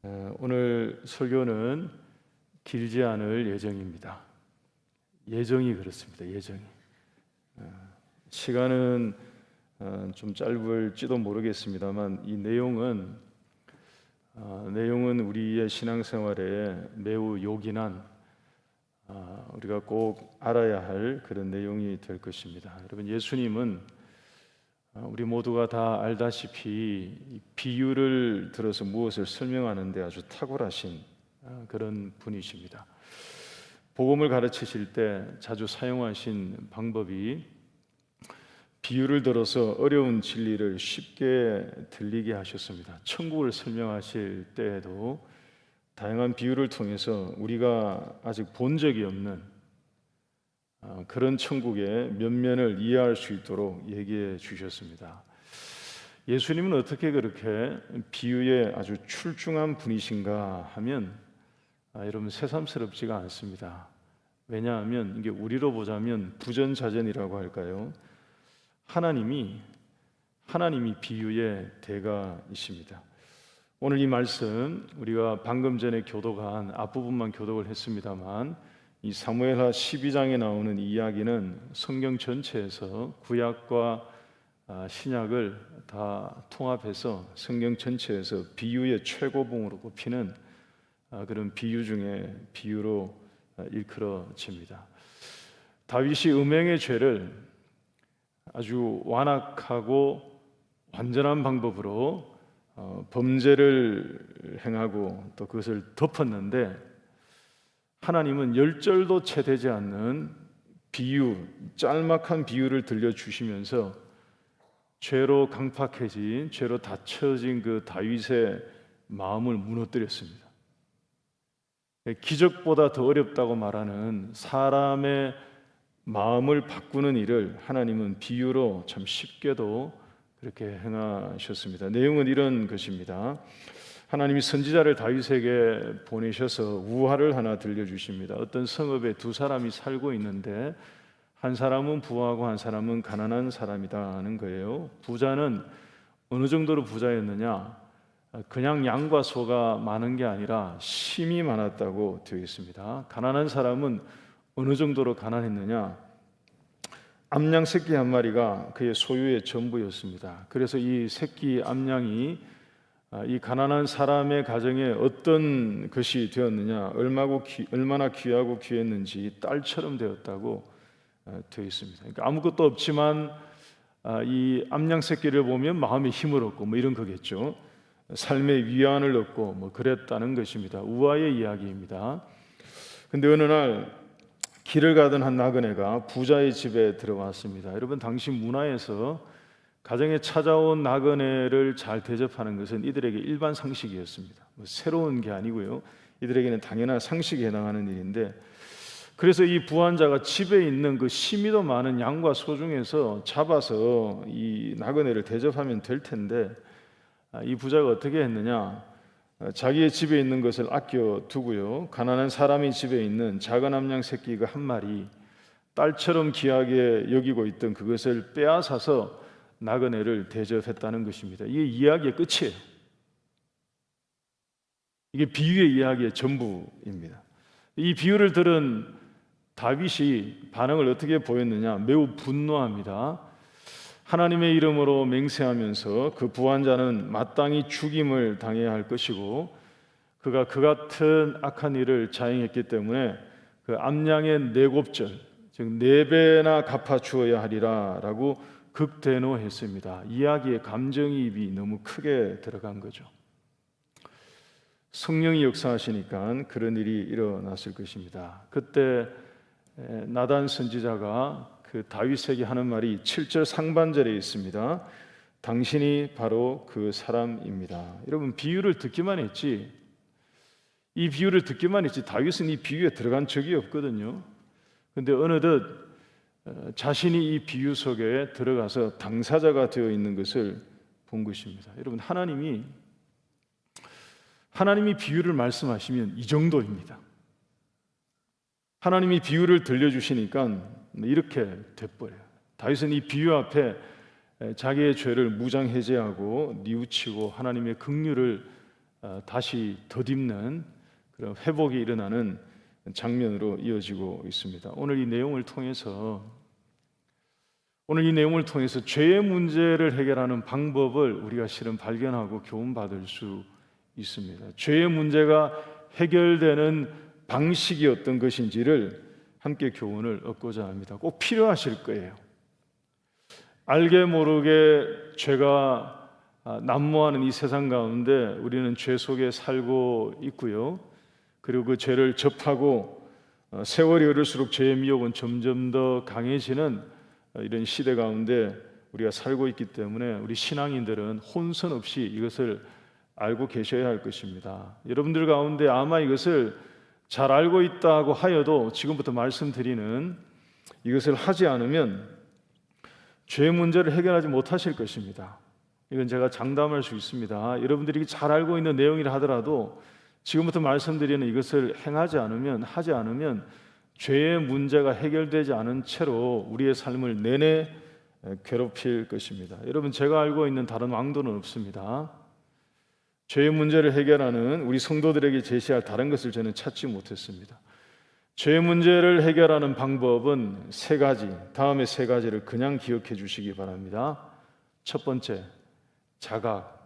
오늘 설교는 길지 않을 예정입니다. 예정이 그렇습니다. 예정이. 시간은 좀 짧을지도 모르겠습니다만 이 내용은 우리의 신앙생활에 매우 요긴한 우리가 꼭 알아야 할 그런 내용이 될 것입니다. 여러분, 예수님은 우리 모두가 다 알다시피 비유를 들어서 무엇을 설명하는데 아주 탁월하신 그런 분이십니다. 복음을 가르치실 때 자주 사용하신 방법이 비유를 들어서 어려운 진리를 쉽게 들리게 하셨습니다. 천국을 설명하실 때에도 다양한 비유를 통해서 우리가 아직 본 적이 없는 그런 천국의 면면을 이해할 수 있도록 얘기해 주셨습니다. 예수님은 어떻게 그렇게 비유에 아주 출중한 분이신가 하면 여러분, 새삼스럽지가 않습니다. 왜냐하면 이게 우리로 보자면 부전자전이라고 할까요? 하나님이 비유의 대가이십니다. 오늘 이 말씀 우리가 방금 전에 교독한 앞부분만 교독을 했습니다만 이 사무엘하 12장에 나오는 이 이야기는 성경 전체에서 구약과 신약을 다 통합해서 성경 전체에서 비유의 최고봉으로 꼽히는 그런 비유 중에 비유로 일컬어집니다. 다윗이 음행의 죄를 아주 완악하고 완전한 방법으로 범죄를 행하고 또 그것을 덮었는데, 하나님은 열절도 채 되지 않는 비유, 짤막한 비유를 들려주시면서 죄로 강팍해진, 죄로 닫혀진 그 다윗의 마음을 무너뜨렸습니다. 기적보다 더 어렵다고 말하는 사람의 마음을 바꾸는 일을 하나님은 비유로 참 쉽게도 그렇게 행하셨습니다. 내용은 이런 것입니다. 하나님이 선지자를 다윗에게 보내셔서 우화를 하나 들려주십니다. 어떤 성읍에 두 사람이 살고 있는데 한 사람은 부하고 한 사람은 가난한 사람이다 하는 거예요. 부자는 어느 정도로 부자였느냐? 그냥 양과 소가 많은 게 아니라 심이 많았다고 되어 있습니다. 가난한 사람은 어느 정도로 가난했느냐? 암양 새끼 한 마리가 그의 소유의 전부였습니다. 그래서 이 새끼 암양이 이 가난한 사람의 가정에 어떤 것이 되었느냐, 얼마나 귀하고 귀했는지 딸처럼 되었다고 되어 있습니다. 그러니까 아무것도 없지만 이 암양 새끼를 보면 마음에 힘을 얻고 뭐 이런 거겠죠. 삶의 위안을 얻고 뭐 그랬다는 것입니다. 우화의 이야기입니다. 근데 어느 날 길을 가던 한 나그네가 부자의 집에 들어왔습니다. 여러분, 당시 문화에서 가정에 찾아온 나그네를 잘 대접하는 것은 이들에게 일반 상식이었습니다. 새로운 게 아니고요, 이들에게는 당연한 상식에 해당하는 일인데, 그래서 이 부한자가 집에 있는 그 심이도 많은 양과 소 중에서 잡아서 이 나그네를 대접하면 될 텐데, 이 부자가 어떻게 했느냐? 자기의 집에 있는 것을 아껴 두고요, 가난한 사람이 집에 있는 작은 암양 새끼가 한 마리, 딸처럼 귀하게 여기고 있던 그것을 빼앗아서 나그네를 대접했다는 것입니다. 이게 이야기의 끝이에요. 이게 비유의 이야기의 전부입니다. 이 비유를 들은 다윗이 반응을 어떻게 보였느냐? 매우 분노합니다. 하나님의 이름으로 맹세하면서 그 부한자는 마땅히 죽임을 당해야 할 것이고, 그가 그 같은 악한 일을 자행했기 때문에 그 암양의 네곱절, 즉 4배나 갚아 주어야 하리라 라고 극대노했습니다. 이야기의 감정이입이 너무 크게 들어간 거죠. 성령이 역사하시니까 그런 일이 일어났을 것입니다. 그때 나단 선지자가 그 다윗에게 하는 말이 7절 상반절에 있습니다. 당신이 바로 그 사람입니다. 여러분, 비유를 듣기만 했지, 다윗은 이 비유에 들어간 적이 없거든요. 근데 어느덧 자신이 이 비유 속에 들어가서 당사자가 되어 있는 것을 본 것입니다. 여러분, 하나님이 비유를 말씀하시면 이 정도입니다. 하나님이 비유를 들려주시니까 이렇게 돼버려요. 다윗은 이 비유 앞에 자기의 죄를 무장해제하고 뉘우치고 하나님의 긍휼을 다시 덧입는 그런 회복이 일어나는 장면으로 이어지고 있습니다. 오늘 이 내용을 통해서 죄의 문제를 해결하는 방법을 우리가 실은 발견하고 교훈받을 수 있습니다. 죄의 문제가 해결되는 방식이 어떤 것인지를 함께 교훈을 얻고자 합니다. 꼭 필요하실 거예요. 알게 모르게 죄가 난무하는 이 세상 가운데 우리는 죄 속에 살고 있고요. 그리고 그 죄를 접하고 세월이 흐를수록 죄의 미혹은 점점 더 강해지는 이런 시대 가운데 우리가 살고 있기 때문에 우리 신앙인들은 혼선 없이 이것을 알고 계셔야 할 것입니다. 여러분들 가운데 아마 이것을 잘 알고 있다고 하여도 지금부터 말씀드리는 이것을 하지 않으면 죄 문제를 해결하지 못하실 것입니다. 이건 제가 장담할 수 있습니다. 여러분들이 잘 알고 있는 내용이라 하더라도 지금부터 말씀드리는 이것을 하지 않으면 죄의 문제가 해결되지 않은 채로 우리의 삶을 내내 괴롭힐 것입니다. 여러분, 제가 알고 있는 다른 왕도는 없습니다. 죄의 문제를 해결하는 우리 성도들에게 제시할 다른 것을 저는 찾지 못했습니다. 죄의 문제를 해결하는 방법은 세 가지, 다음에 세 가지를 그냥 기억해 주시기 바랍니다. 첫 번째, 자각.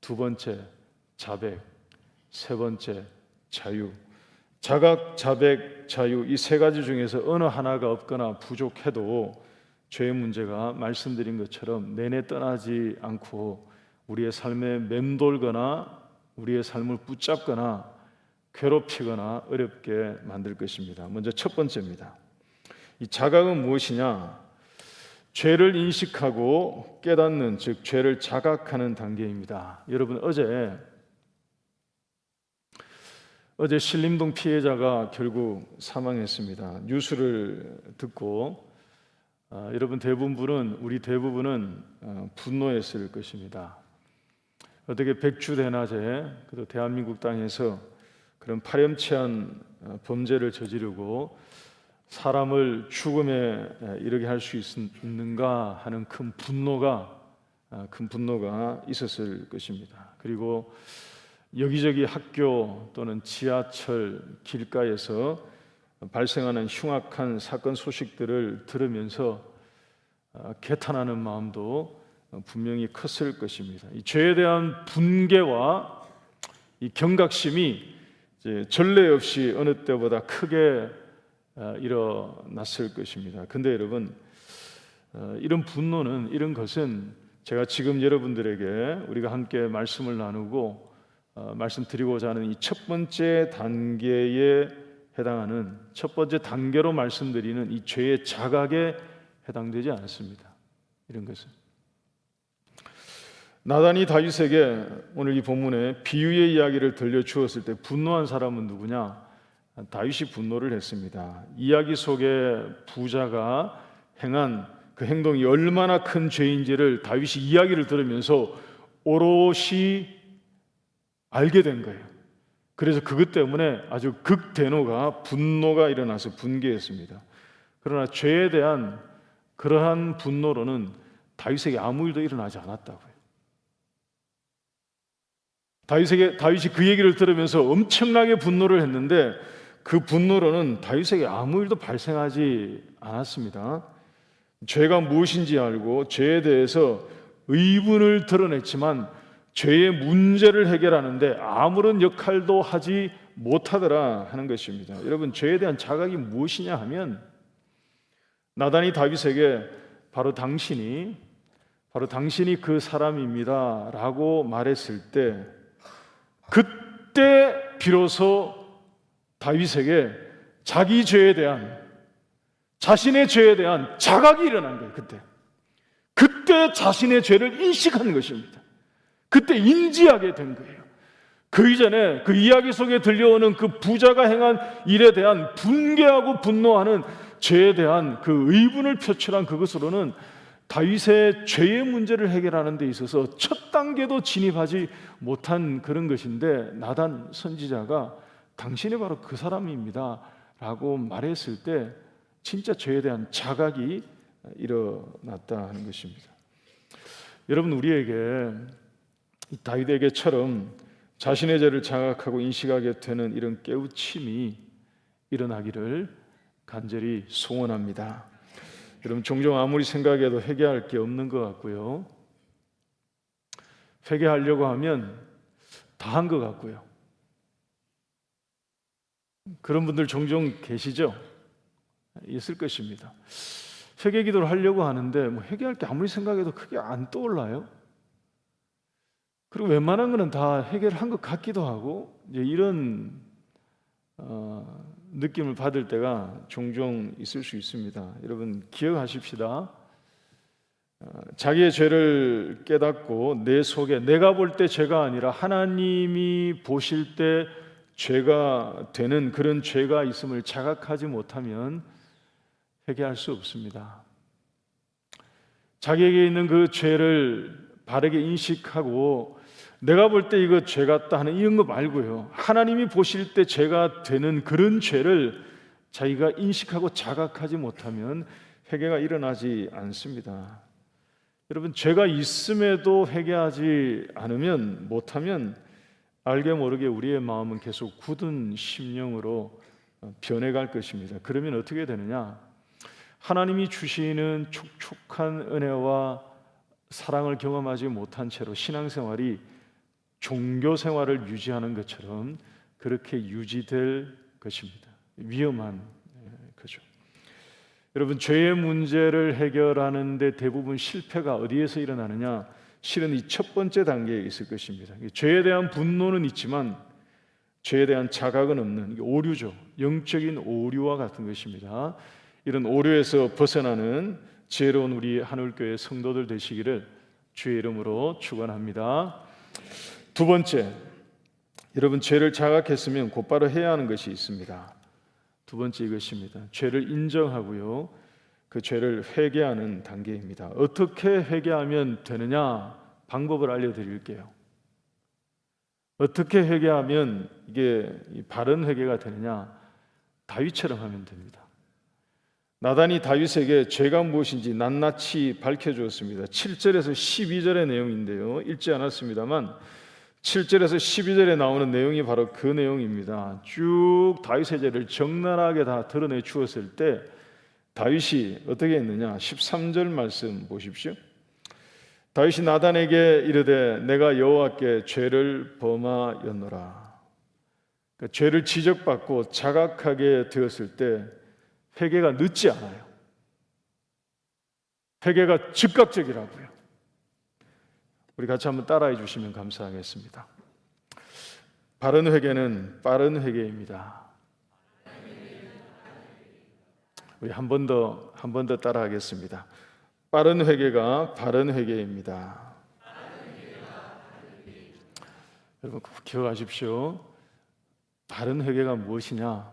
두 번째, 자백. 세 번째, 자유. 자각, 자백, 자유, 이 세 가지 중에서 어느 하나가 없거나 부족해도 죄의 문제가 말씀드린 것처럼 내내 떠나지 않고 우리의 삶에 맴돌거나 우리의 삶을 붙잡거나 괴롭히거나 어렵게 만들 것입니다. 먼저 첫 번째입니다. 이 자각은 무엇이냐? 죄를 인식하고 깨닫는, 즉 죄를 자각하는 단계입니다. 여러분, 어제 신림동 피해자가 결국 사망했습니다. 뉴스를 듣고 여러분 우리 대부분은 분노했을 것입니다. 어떻게 백주대낮에 그리고 대한민국 땅에서 그런 파렴치한 범죄를 저지르고 사람을 죽음에 이르게 할 수 있는가 하는 큰 분노가 있었을 것입니다. 그리고 여기저기 학교 또는 지하철 길가에서 발생하는 흉악한 사건 소식들을 들으면서 개탄하는 마음도 분명히 컸을 것입니다. 이 죄에 대한 분개와 이 경각심이 이제 전례 없이 어느 때보다 크게 일어났을 것입니다. 근데 여러분, 이런 분노는, 이런 것은 제가 지금 여러분들에게 우리가 함께 말씀을 나누고 말씀드리고자 하는 이 첫 번째 단계에 해당하는, 첫 번째 단계로 말씀드리는 이 죄의 자각에 해당되지 않습니다. 이런 것은 나단이 다윗에게 오늘 이 본문에 비유의 이야기를 들려주었을 때 분노한 사람은 누구냐? 다윗이 분노를 했습니다. 이야기 속에 부자가 행한 그 행동이 얼마나 큰 죄인지를 다윗이 이야기를 들으면서 오롯이 알게 된 거예요. 그래서 그것 때문에 아주 극대노가, 분노가 일어나서 분개했습니다. 그러나 죄에 대한 그러한 분노로는 다윗에게 아무 일도 일어나지 않았다고요. 다윗이 그 얘기를 들으면서 엄청나게 분노를 했는데 그 분노로는 다윗에게 아무 일도 발생하지 않았습니다. 죄가 무엇인지 알고 죄에 대해서 의문을 드러냈지만 죄의 문제를 해결하는데 아무런 역할도 하지 못하더라 하는 것입니다. 여러분, 죄에 대한 자각이 무엇이냐 하면 나단이 다윗에게 바로 당신이 그 사람입니다 라고 말했을 때 그때 비로소 다윗에게 자기 죄에 대한, 자신의 죄에 대한 자각이 일어난 거예요. 그때 자신의 죄를 인식하는 것입니다. 그때 인지하게 된 거예요. 그 이전에 그 이야기 속에 들려오는 그 부자가 행한 일에 대한 분개하고 분노하는 죄에 대한 그 의문을 표출한 그것으로는 다윗의 죄의 문제를 해결하는 데 있어서 첫 단계도 진입하지 못한 그런 것인데 나단 선지자가 당신이 바로 그 사람입니다 라고 말했을 때 진짜 죄에 대한 자각이 일어났다 하는 것입니다. 여러분, 우리에게 다윗에게처럼 자신의 죄를 자각하고 인식하게 되는 이런 깨우침이 일어나기를 간절히 소원합니다. 여러분, 종종 아무리 생각해도 회개할 게 없는 것 같고요, 회개하려고 하면 다 한 것 같고요. 그런 분들 종종 계시죠? 있을 것입니다. 회개 기도를 하려고 하는데 회개할 게 아무리 생각해도 크게 안 떠올라요. 그리고 웬만한 거는 다 해결을 한 것 같기도 하고, 이제 이런 느낌을 받을 때가 종종 있을 수 있습니다. 여러분, 기억하십시다. 자기의 죄를 깨닫고 내 속에, 내가 볼 때 죄가 아니라 하나님이 보실 때 죄가 되는 그런 죄가 있음을 자각하지 못하면 회개할 수 없습니다. 자기에게 있는 그 죄를 바르게 인식하고 내가 볼 때 이거 죄 같다 하는 이런 거 말고요, 하나님이 보실 때 죄가 되는 그런 죄를 자기가 인식하고 자각하지 못하면 회개가 일어나지 않습니다. 여러분, 죄가 있음에도 회개하지 않으면, 못하면 알게 모르게 우리의 마음은 계속 굳은 심령으로 변해갈 것입니다. 그러면 어떻게 되느냐? 하나님이 주시는 촉촉한 은혜와 사랑을 경험하지 못한 채로 신앙생활이 종교생활을 유지하는 것처럼 그렇게 유지될 것입니다. 위험한 거죠. 여러분, 죄의 문제를 해결하는 데 대부분 실패가 어디에서 일어나느냐? 실은 이 첫 번째 단계에 있을 것입니다. 죄에 대한 분노는 있지만 죄에 대한 자각은 없는 오류죠. 영적인 오류와 같은 것입니다. 이런 오류에서 벗어나는 지혜로운 우리 하늘교회 성도들 되시기를 주의 이름으로 축원합니다. 두 번째, 여러분, 죄를 자각했으면 곧바로 해야 하는 것이 있습니다. 두 번째 이것입니다. 죄를 인정하고요, 그 죄를 회개하는 단계입니다. 어떻게 회개하면 되느냐? 방법을 알려드릴게요. 어떻게 회개하면 이게 바른 회개가 되느냐? 다윗처럼 하면 됩니다. 나단이 다윗에게 죄가 무엇인지 낱낱이 밝혀주었습니다. 7절에서 12절의 내용인데요, 읽지 않았습니다만 7절에서 12절에 나오는 내용이 바로 그 내용입니다. 쭉 다윗의 죄를 적나라하게 다 드러내 주었을 때 다윗이 어떻게 했느냐? 13절 말씀 보십시오. 다윗이 나단에게 이르되 내가 여호와께 죄를 범하였노라. 그러니까 죄를 지적받고 자각하게 되었을 때 회개가 늦지 않아요. 회개가 즉각적이라고요. 우리 같이 한번 따라해 주시면 감사하겠습니다. 바른 회개는 빠른 회개입니다. 우리 한 번 더 따라하겠습니다. 빠른 회개가 바른 회개입니다. 여러분, 기억하십시오. 바른 회개가 무엇이냐?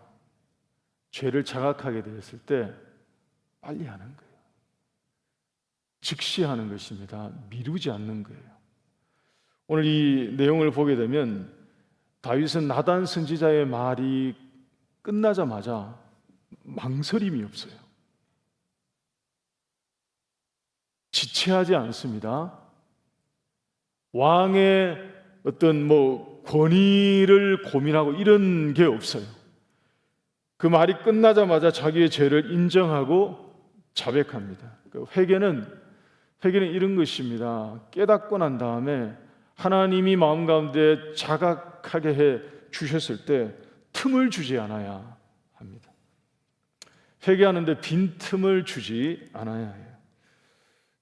죄를 자각하게 되었을 때 빨리 하는 거예요. 즉시 하는 것입니다. 미루지 않는 거예요. 오늘 이 내용을 보게 되면 다윗은 나단 선지자의 말이 끝나자마자 망설임이 없어요. 지체하지 않습니다. 왕의 어떤 권위를 고민하고 이런 게 없어요. 그 말이 끝나자마자 자기의 죄를 인정하고 자백합니다. 회개는 이런 것입니다. 깨닫고 난 다음에 하나님이 마음 가운데 자각하게 해 주셨을 때 틈을 주지 않아야 합니다. 회개하는데 빈 틈을 주지 않아야 해요.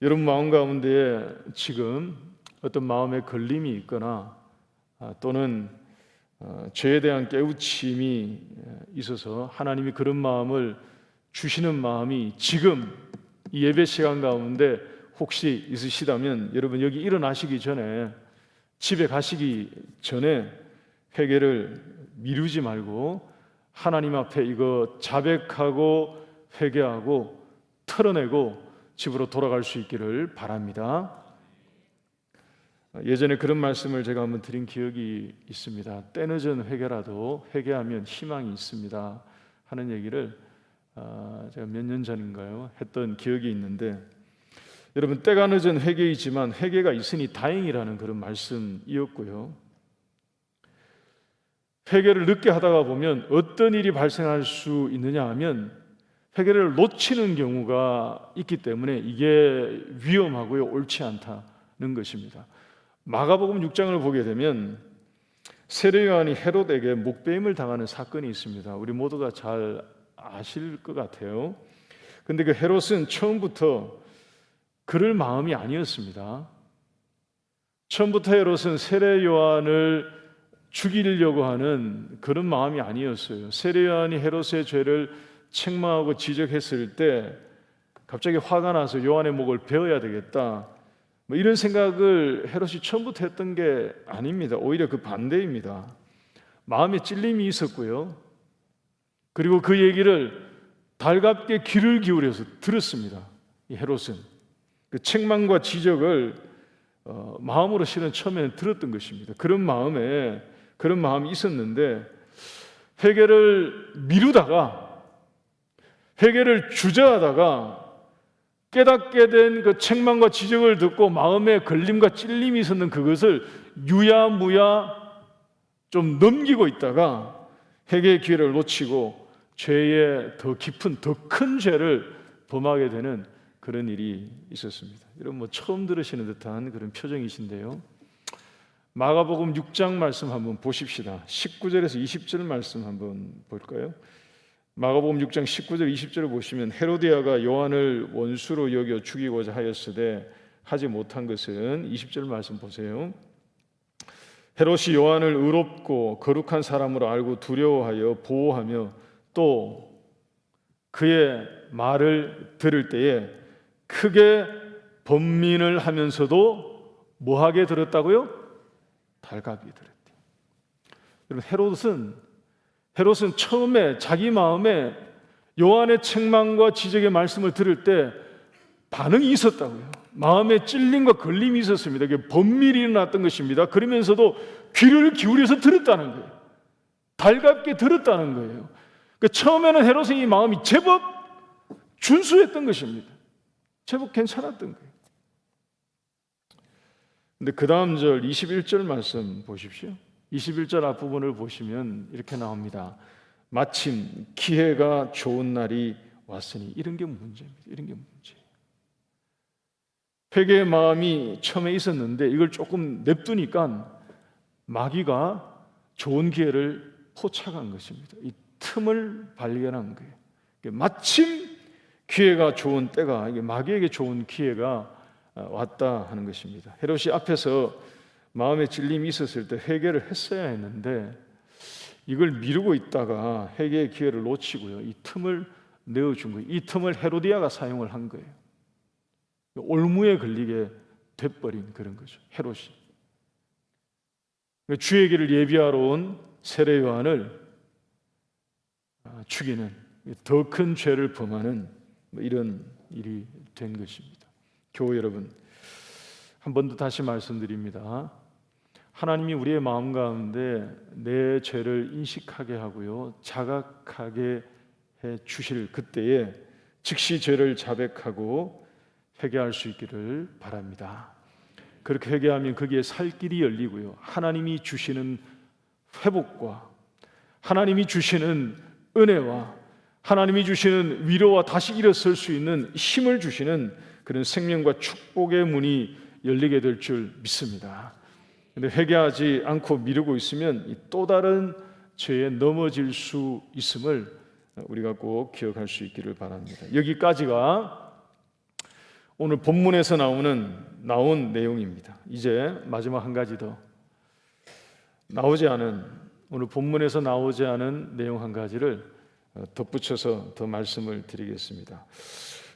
여러분 마음 가운데 지금 어떤 마음의 걸림이 있거나 또는 죄에 대한 깨우침이 있어서 하나님이 그런 마음을 주시는 마음이 지금 이 예배 시간 가운데 혹시 있으시다면 여러분 여기 일어나시기 전에 집에 가시기 전에 회개를 미루지 말고 하나님 앞에 이거 자백하고 회개하고 털어내고 집으로 돌아갈 수 있기를 바랍니다. 예전에 그런 말씀을 제가 한번 드린 기억이 있습니다. 때늦은 회개라도 회개하면 희망이 있습니다 하는 얘기를 제가 몇 년 전인가요? 했던 기억이 있는데, 여러분 때가 늦은 회개이지만 회개가 있으니 다행이라는 그런 말씀이었고요. 회개를 늦게 하다가 보면 어떤 일이 발생할 수 있느냐 하면 회개를 놓치는 경우가 있기 때문에 이게 위험하고요, 옳지 않다는 것입니다. 마가복음 6장을 보게 되면 세례 요한이 헤롯에게 목배임을 당하는 사건이 있습니다. 우리 모두가 잘 아실 것 같아요. 근데 그 헤롯은 처음부터 그럴 마음이 아니었습니다. 처음부터 헤롯은 세례 요한을 죽이려고 하는 그런 마음이 아니었어요. 세례 요한이 헤롯의 죄를 책망하고 지적했을 때 갑자기 화가 나서 요한의 목을 베어야 되겠다, 뭐 이런 생각을 헤롯이 처음부터 했던 게 아닙니다. 오히려 그 반대입니다. 마음에 찔림이 있었고요, 그리고 그 얘기를 달갑게 귀를 기울여서 들었습니다. 이 헤롯은 그 책망과 지적을 마음으로 실은 처음에는 들었던 것입니다. 그런 마음이 있었는데 회개를 미루다가, 회개를 주저하다가 깨닫게 된 그 책망과 지적을 듣고 마음에 걸림과 찔림이 있었는 그것을 유야무야 좀 넘기고 있다가 회개의 기회를 놓치고 죄의 더 깊은, 더 큰 죄를 범하게 되는 그런 일이 있었습니다. 이런 처음 들으시는 듯한 그런 표정이신데요. 마가복음 6장 말씀 한번 보십시다. 19절에서 20절 말씀 한번 볼까요? 마가복음 6장 19절 20절을 보시면 헤로디아가 요한을 원수로 여겨 죽이고자 하였으되 하지 못한 것은 20절 말씀 보세요. 헤롯이 요한을 의롭고 거룩한 사람으로 알고 두려워하여 보호하며 또 그의 말을 들을 때에 크게 번민을 하면서도 뭐하게 들었다고요? 달갑게 들었대. 여러분, 헤롯은 처음에 자기 마음에 요한의 책망과 지적의 말씀을 들을 때 반응이 있었다고요. 마음에 찔림과 걸림이 있었습니다. 이게 번밀이 일어났던 것입니다. 그러면서도 귀를 기울여서 들었다는 거예요. 달갑게 들었다는 거예요. 처음에는 헤롯의 이 마음이 제법 준수했던 것입니다. 제법 괜찮았던 거예요. 근데 그 다음 절 21절 말씀 보십시오. 21절 앞부분을 보시면 이렇게 나옵니다. 마침 기회가 좋은 날이 왔으니. 이런 게 문제입니다. 이런 게 문제예요. 회개의 마음이 처음에 있었는데 이걸 조금 냅두니까 마귀가 좋은 기회를 포착한 것입니다. 이 틈을 발견한 거예요. 마침 기회가 좋은 때가, 이게 마귀에게 좋은 기회가 왔다 하는 것입니다. 헤롯이 앞에서 마음에 찔림이 있었을 때 회개를 했어야 했는데 이걸 미루고 있다가 회개의 기회를 놓치고요, 이 틈을 내어준 거예요. 이 틈을 헤로디아가 사용을 한 거예요. 올무에 걸리게 돼버린 그런 거죠, 헤롯이. 주의 길을 예비하러 온 세례 요한을 죽이는, 더 큰 죄를 범하는 이런 일이 된 것입니다. 교우 여러분, 한 번 더 다시 말씀드립니다. 하나님이 우리의 마음 가운데 내 죄를 인식하게 하고요, 자각하게 해 주실 그때에 즉시 죄를 자백하고 회개할 수 있기를 바랍니다. 그렇게 회개하면 거기에 살 길이 열리고요, 하나님이 주시는 회복과 하나님이 주시는 은혜와 하나님이 주시는 위로와 다시 일어설 수 있는 힘을 주시는 그런 생명과 축복의 문이 열리게 될 줄 믿습니다. 그런데 회개하지 않고 미루고 있으면 또 다른 죄에 넘어질 수 있음을 우리가 꼭 기억할 수 있기를 바랍니다. 여기까지가 오늘 본문에서 나온 내용입니다. 이제 마지막 한 가지 더 오늘 본문에서 나오지 않은 내용 한 가지를 덧붙여서 더 말씀을 드리겠습니다.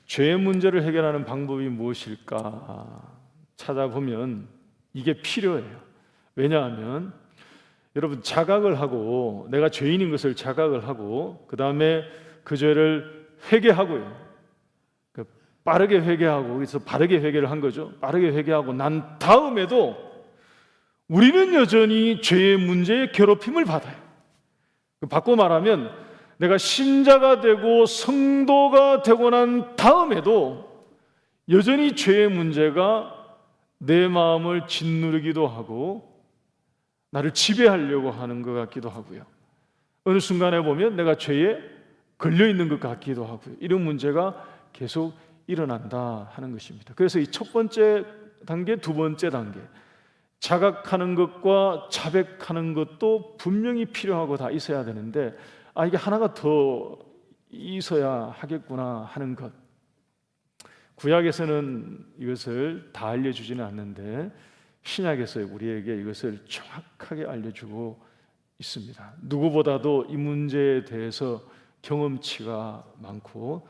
죄의 문제를 해결하는 방법이 무엇일까 찾아보면 이게 필요해요. 왜냐하면 여러분, 자각을 하고, 내가 죄인인 것을 자각을 하고, 그 다음에 그 죄를 회개하고요, 빠르게 회개하고, 그래서 바르게 회개를 한 거죠. 빠르게 회개하고 난 다음에도 우리는 여전히 죄의 문제에 괴롭힘을 받아요. 바꿔 말하면 내가 신자가 되고 성도가 되고 난 다음에도 여전히 죄의 문제가 내 마음을 짓누르기도 하고 나를 지배하려고 하는 것 같기도 하고요. 어느 순간에 보면 내가 죄에 걸려 있는 것 같기도 하고요. 이런 문제가 계속 일어난다 하는 것입니다. 그래서 이 첫 번째 단계, 두 번째 단계, 자각하는 것과 자백하는 것도 분명히 필요하고 다 있어야 되는데, 이게 하나가 더 있어야 하겠구나 하는 것. 구약에서는 이것을 다 알려주지는 않는데 신약에서 우리에게 이것을 정확하게 알려주고 있습니다. 누구보다도 이 문제에 대해서 경험치가 많고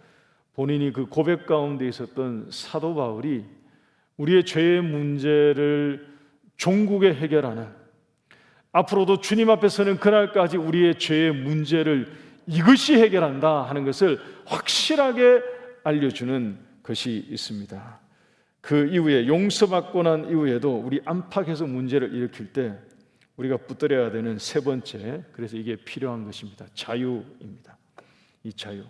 본인이 그 고백 가운데 있었던 사도 바울이 우리의 죄의 문제를 종국에 해결하는, 앞으로도 주님 앞에서는 그날까지 우리의 죄의 문제를 이것이 해결한다 하는 것을 확실하게 알려주는 것이 있습니다. 그 이후에 용서받고 난 이후에도 우리 안팎에서 문제를 일으킬 때 우리가 붙들어야 되는 세 번째, 그래서 이게 필요한 것입니다. 자유입니다. 이 자유.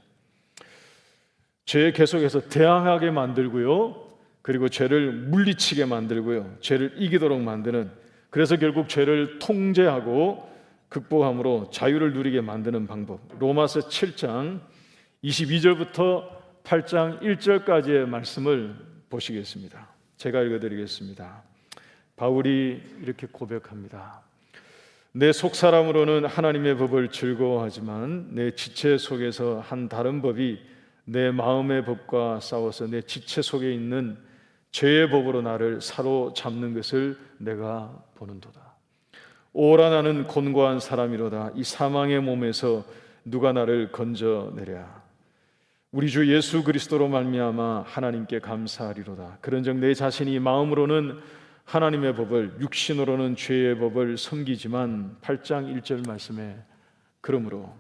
죄에 계속해서 대항하게 만들고요, 그리고 죄를 물리치게 만들고요, 죄를 이기도록 만드는, 그래서 결국 죄를 통제하고 극복함으로 자유를 누리게 만드는 방법. 로마서 7장 22절부터 8장 1절까지의 말씀을 보시겠습니다. 제가 읽어드리겠습니다. 바울이 이렇게 고백합니다. 내 속사람으로는 하나님의 법을 즐거워하지만 내 지체 속에서 한 다른 법이 내 마음의 법과 싸워서 내 지체 속에 있는 죄의 법으로 나를 사로잡는 것을 내가 보는도다. 오라 나는 곤고한 사람이로다. 이 사망의 몸에서 누가 나를 건져내랴. 우리 주 예수 그리스도로 말미암아 하나님께 감사하리로다. 그런즉 내 자신이 마음으로는 하나님의 법을, 육신으로는 죄의 법을 섬기지만 8장 1절 말씀에 그러므로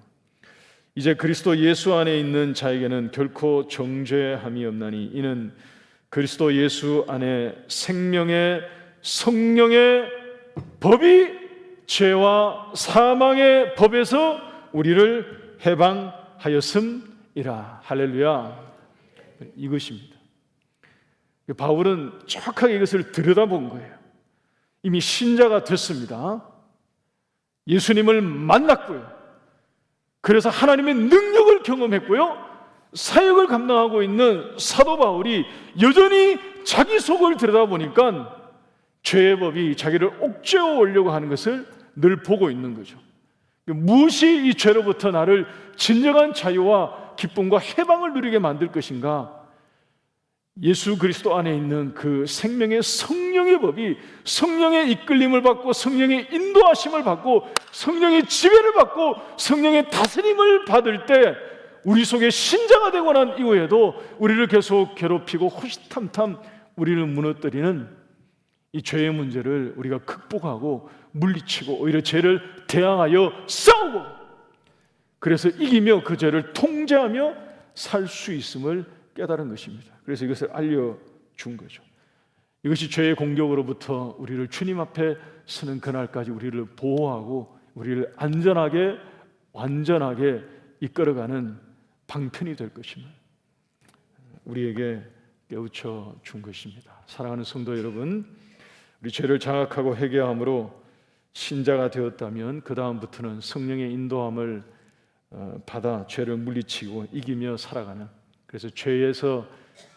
이제 그리스도 예수 안에 있는 자에게는 결코 정죄함이 없나니 이는 그리스도 예수 안에 생명의 성령의 법이 죄와 사망의 법에서 우리를 해방하였음이라. 할렐루야. 이것입니다. 바울은 정확하게 이것을 들여다본 거예요. 이미 신자가 됐습니다. 예수님을 만났고요, 그래서 하나님의 능력을 경험했고요, 사역을 감당하고 있는 사도 바울이 여전히 자기 속을 들여다보니까 죄의 법이 자기를 옥죄어 오려고 하는 것을 늘 보고 있는 거죠. 무엇이 이 죄로부터 나를 진정한 자유와 기쁨과 해방을 누리게 만들 것인가? 예수 그리스도 안에 있는 그 생명의 성령의 법이, 성령의 이끌림을 받고 성령의 인도하심을 받고 성령의 지배를 받고 성령의 다스림을 받을 때 우리 속에 신자가 되고 난 이후에도 우리를 계속 괴롭히고 호시탐탐 우리를 무너뜨리는 이 죄의 문제를 우리가 극복하고 물리치고 오히려 죄를 대항하여 싸우고, 그래서 이기며 그 죄를 통제하며 살 수 있음을 깨달은 것입니다. 그래서 이것을 알려준 거죠. 이것이 죄의 공격으로부터 우리를 주님 앞에 서는 그날까지 우리를 보호하고 우리를 안전하게 완전하게 이끌어가는 방편이 될 것임을 우리에게 깨우쳐 준 것입니다. 사랑하는 성도 여러분, 우리 죄를 자각하고 회개함으로 신자가 되었다면 그 다음부터는 성령의 인도함을 받아 죄를 물리치고 이기며 살아가는, 그래서 죄에서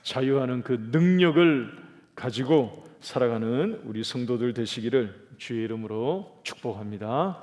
자유하는 그 능력을 가지고 살아가는 우리 성도들 되시기를 주의 이름으로 축복합니다.